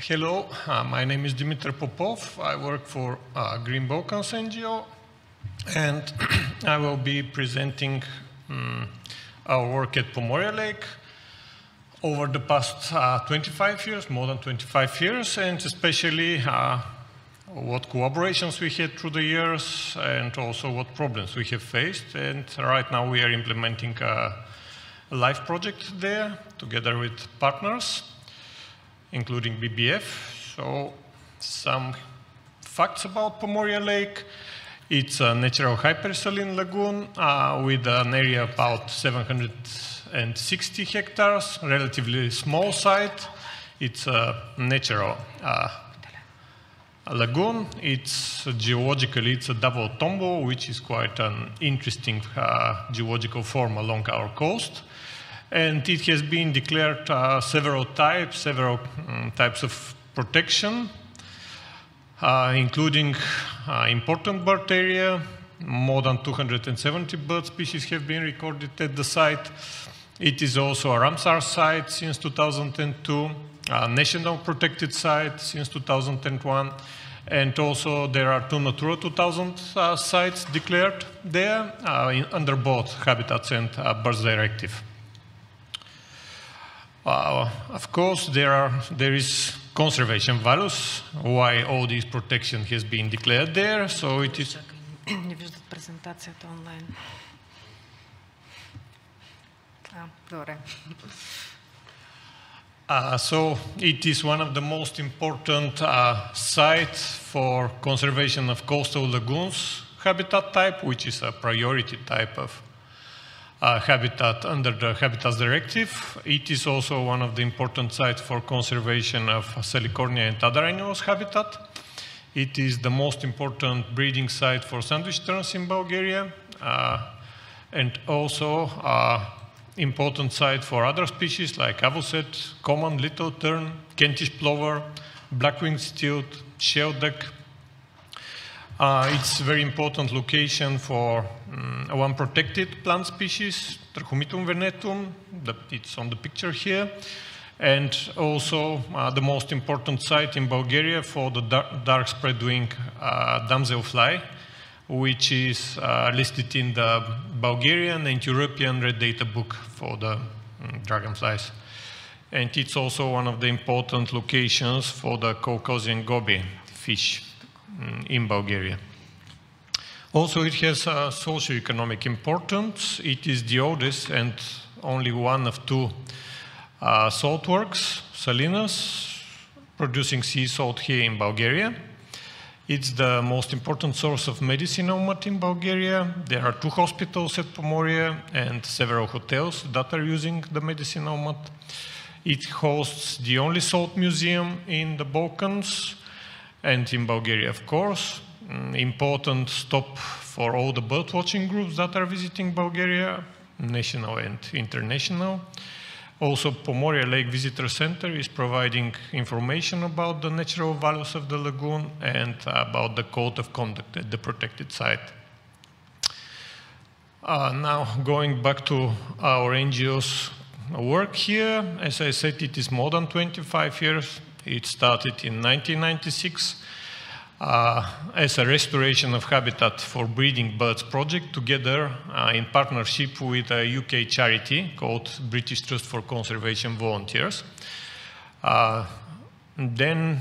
Hello, my name is Dimitar Popov. I work for Green Balkans NGO, and I will be presenting our work at Pomorie Lake over the past 25 years, more than 25 years, and especially what collaborations we had through the years and also what problems we have faced. And right now we are implementing a live project there together with partners, including BBF. So some facts about Pomorie Lake. It's a natural hypersaline lagoon with an area about 760 hectares, relatively small site. It's a natural lagoon. It's geologically, it's a double tombo, which is quite an interesting geological form along our coast. And it has been declared several types of protection, including important bird area. More than 270 bird species have been recorded at the site. It is also a Ramsar site since 2002, a national protected site since 2001, and also there are two Natura 2000 sites declared there under both Habitats and Birds Directive. Of course, there is conservation values, why all this protection has been declared there. So it is. So it is one of the most important sites for conservation of coastal lagoons habitat type, which is a priority type of habitat under the Habitats Directive. It is also one of the important sites for conservation of Salicornia and other animals habitat. It is the most important breeding site for sandwich terns in Bulgaria, and also important site for other species like avocet, common little tern, Kentish plover, black-winged stilt, shelduck. It's a very important location for one protected plant species, Trachomytum venetum, it's on the picture here, and also the most important site in Bulgaria for the dark spread-wing damselfly, which is listed in the Bulgarian and European Red Data Book for the dragonflies. And it's also one of the important locations for the Caucasian goby fish in Bulgaria. Also, it has a socioeconomic importance. It is the oldest and only one of two salt works, salinas, producing sea salt here in Bulgaria. It's the most important source of medicinal mud in Bulgaria. There are two hospitals at Pomorie and several hotels that are using the medicinal mud. It hosts the only salt museum in the Balkans and in Bulgaria, of course. Important stop for all the bird watching groups that are visiting Bulgaria, national and international. Also, Pomorie Lake Visitor Center is providing information about the natural values of the lagoon and about the code of conduct at the protected site. Now, going back to our NGO's work here, as I said, it is more than 25 years. It started in 1996 as a restoration of habitat for breeding birds project together in partnership with a UK charity called British Trust for Conservation Volunteers. Then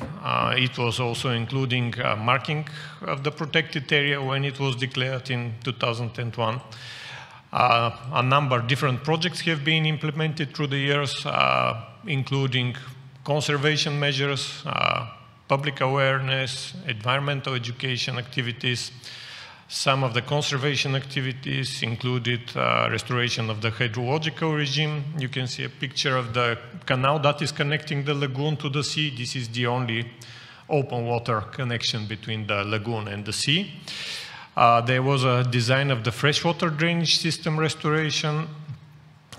it was also including marking of the protected area when it was declared in 2001. A number of different projects have been implemented through the years, including conservation measures, public awareness, environmental education activities. Some of the conservation activities included restoration of the hydrological regime. You can see a picture of the canal that is connecting the lagoon to the sea. This is the only open water connection between the lagoon and the sea. There was a design of the freshwater drainage system restoration,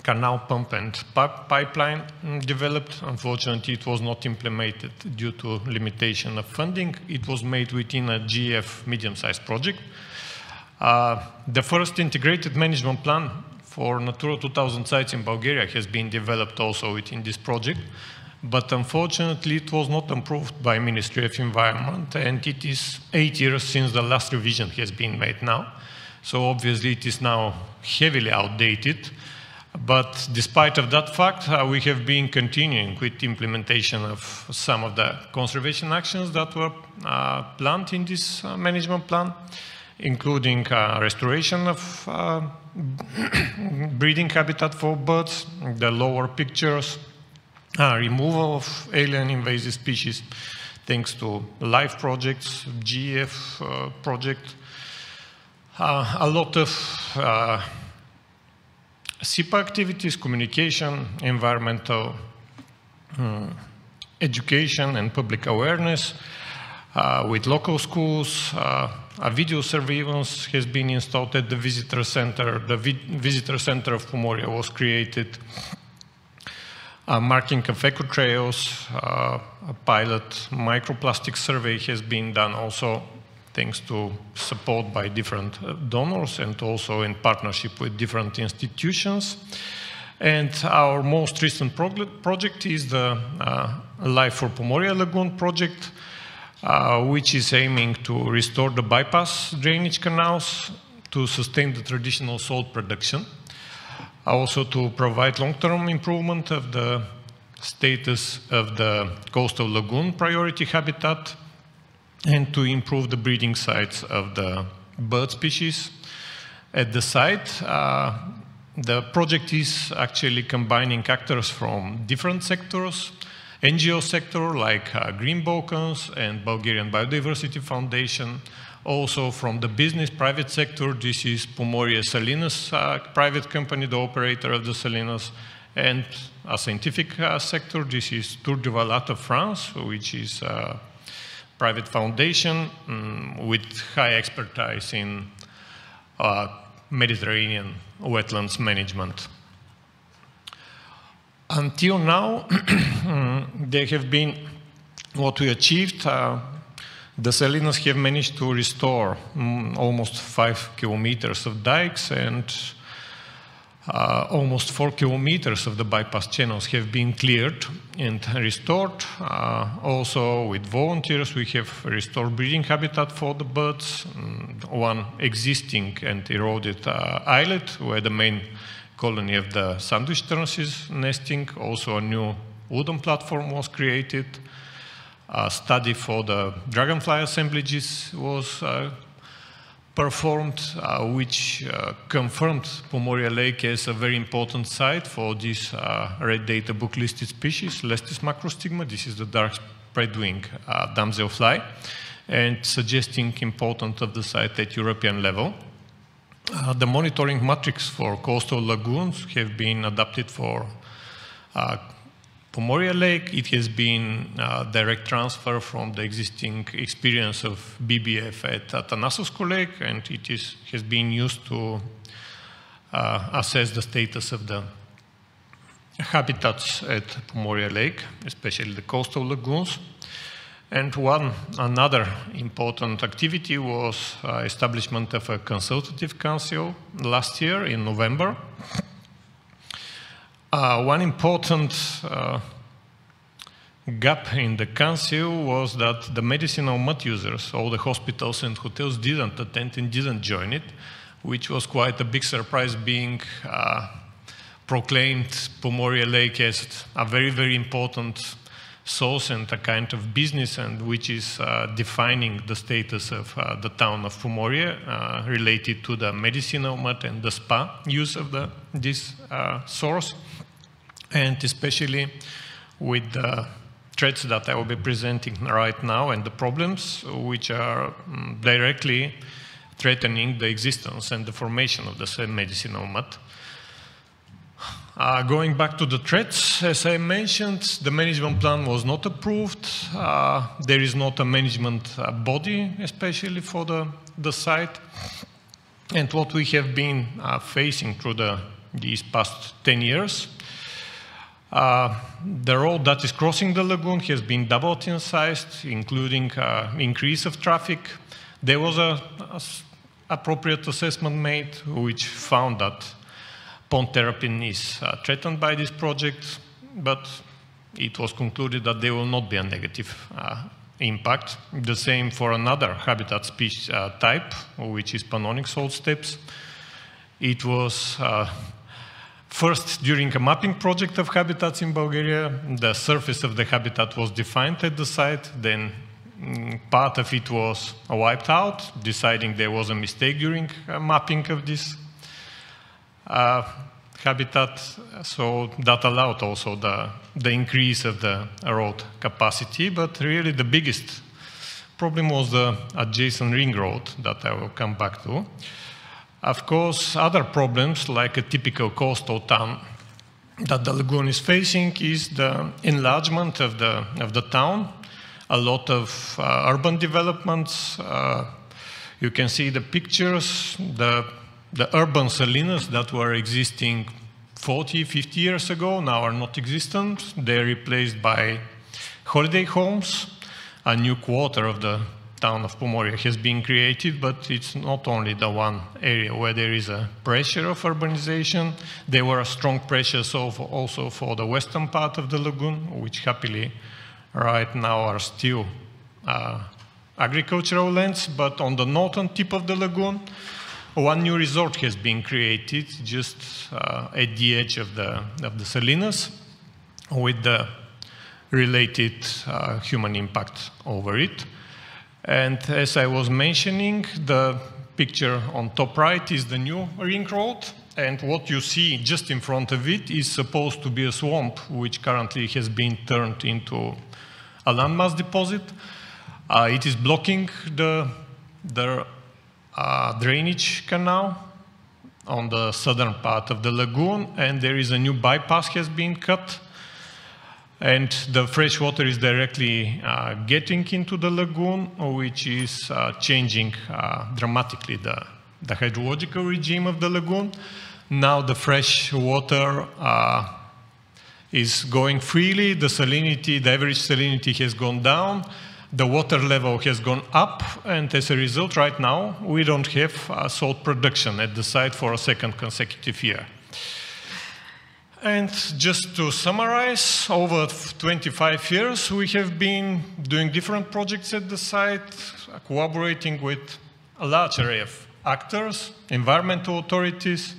canal pump and pipeline developed. Unfortunately, it was not implemented due to limitation of funding. It was made within a GF medium-sized project. The first integrated management plan for Natura 2000 sites in Bulgaria has been developed also within this project. but unfortunately it was not approved by Ministry of Environment, and it is 8 years since the last revision has been made now. So obviously it is now heavily outdated. But despite of that fact, we have been continuing with implementation of some of the conservation actions that were planned in this management plan, including restoration of breeding habitat for birds, the lower pictures, removal of alien invasive species, thanks to LIFE projects, GF project, a lot of SIPA activities, communication, environmental education and public awareness with local schools. A video surveillance has been installed at the visitor center. The visitor center of Pomorie was created. Marking of eco trails, a pilot microplastic survey has been done also thanks to support by different donors and also in partnership with different institutions. And our most recent project is the Life for Pomorie Lagoon project, which is aiming to restore the bypass drainage canals to sustain the traditional salt production, also to provide long-term improvement of the status of the coastal lagoon priority habitat, and to improve the breeding sites of the bird species at the site. The project is actually combining actors from different sectors, NGO sector like Green Balkans and Bulgarian Biodiversity Foundation, also from the business private sector. This is Pomorie Salinas private company, the operator of the Salinas, and a scientific sector. This is Tour du Valat of France, which is a private foundation with high expertise in Mediterranean wetlands management. Until now, there have been what we achieved. The Salinas have managed to restore almost 5 kilometers of dikes, and almost 4 kilometers of the bypass channels have been cleared and restored. Also with volunteers, we have restored breeding habitat for the birds, one existing and eroded islet where the main colony of the sandwich terns is nesting. Also a new wooden platform was created. A study for the dragonfly assemblages was performed, which confirmed Pomorie Lake as a very important site for this red data book listed species, Lestis macrostigma. This is the dark spread-wing damselfly, and suggesting importance of the site at European level. The monitoring matrix for coastal lagoons have been adapted for Pomorie Lake. It has been direct transfer from the existing experience of BBF at Atanasovsko Lake, and it has been used to assess the status of the habitats at Pomorie Lake, especially the coastal lagoons. And another important activity was establishment of a consultative council last year in November. One important gap in the council was that the medicinal mud users, all the hospitals and hotels, didn't attend and didn't join it, which was quite a big surprise, being proclaimed Pomorie Lake as a very, very important source and a kind of business, and which is defining the status of the town of Pomorie related to the medicinal mud and the spa use of this source, and especially with the threats that I will be presenting right now and the problems which are directly threatening the existence and the formation of the same medicinal mud. Going back to the threats, as I mentioned, the management plan was not approved. There is not a management body, especially for the site. And what we have been facing through these past 10 years, the road that is crossing the lagoon has been doubled in size, including increase of traffic. There was an appropriate assessment made, which found that pond terrapin is threatened by this project, but it was concluded that there will not be a negative impact. The same for another habitat species type, which is Pannonic salt steppes. It was first during a mapping project of habitats in Bulgaria. The surface of the habitat was defined at the site, then part of it was wiped out, deciding there was a mistake during mapping of this habitat, so that allowed also the increase of the road capacity, but really the biggest problem was the adjacent ring road that I will come back to. Of course, other problems, like a typical coastal town that the lagoon is facing, is the enlargement of the town. A lot of urban developments. You can see the pictures, the urban salinas that were existing 40, 50 years ago now are not existent. They're replaced by holiday homes. A new quarter of the town of Pomorie has been created, but it's not only the one area where there is a pressure of urbanization. There were strong pressures also for the western part of the lagoon, which happily right now are still agricultural lands, but on the northern tip of the lagoon, one new resort has been created just at the edge of the salinas with the related human impact over it. And as I was mentioning, the picture on top right is the new ring road, and what you see just in front of it is supposed to be a swamp, which currently has been turned into a landmass deposit. It is blocking the drainage canal on the southern part of the lagoon, and there is a new bypass has been cut, and the fresh water is directly getting into the lagoon, which is changing dramatically the hydrological regime of the lagoon. Now the fresh water is going freely, the salinity, the average salinity has gone down, the water level has gone up, and as a result, right now, we don't have salt production at the site for a second consecutive year. And just to summarize, over 25 years, we have been doing different projects at the site, collaborating with a large array of actors, environmental authorities,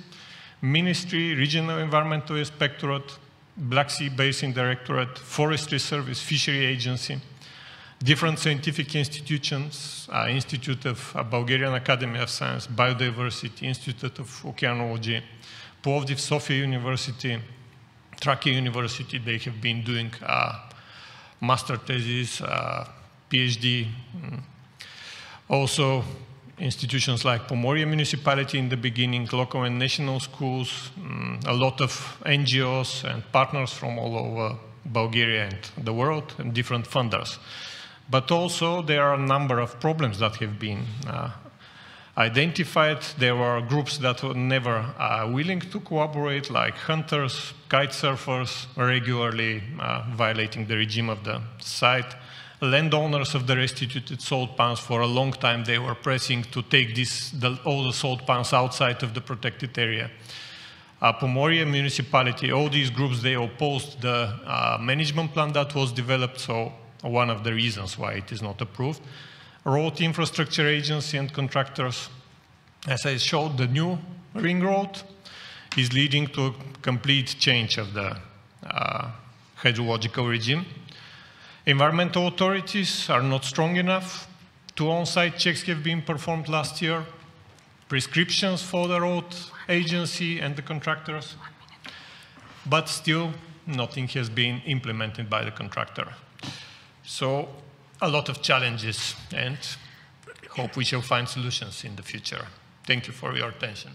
ministry, regional environmental inspectorate, Black Sea Basin Directorate, Forestry Service, Fishery Agency, different scientific institutions, Institute of Bulgarian Academy of Science, Biodiversity, Institute of Oceanology, Plovdiv Sofia University, Trakia University. They have been doing master thesis, PhD. Also, institutions like Pomorie Municipality in the beginning, local and national schools, a lot of NGOs and partners from all over Bulgaria and the world, and different funders. But also, there are a number of problems that have been identified. There were groups that were never willing to cooperate, like hunters, kite surfers, regularly violating the regime of the site. Landowners of the restituted salt pans, for a long time, they were pressing to take all the salt pans outside of the protected area. Pomorie Municipality, all these groups, they opposed the management plan that was developed, so one of the reasons why it is not approved. Road Infrastructure Agency and contractors, as I showed, the new ring road is leading to a complete change of the hydrological regime. Environmental authorities are not strong enough. 2 on-site checks have been performed last year. Prescriptions for the road agency and the contractors, but still nothing has been implemented by the contractor. So a lot of challenges, and hope we shall find solutions in the future. Thank you for your attention.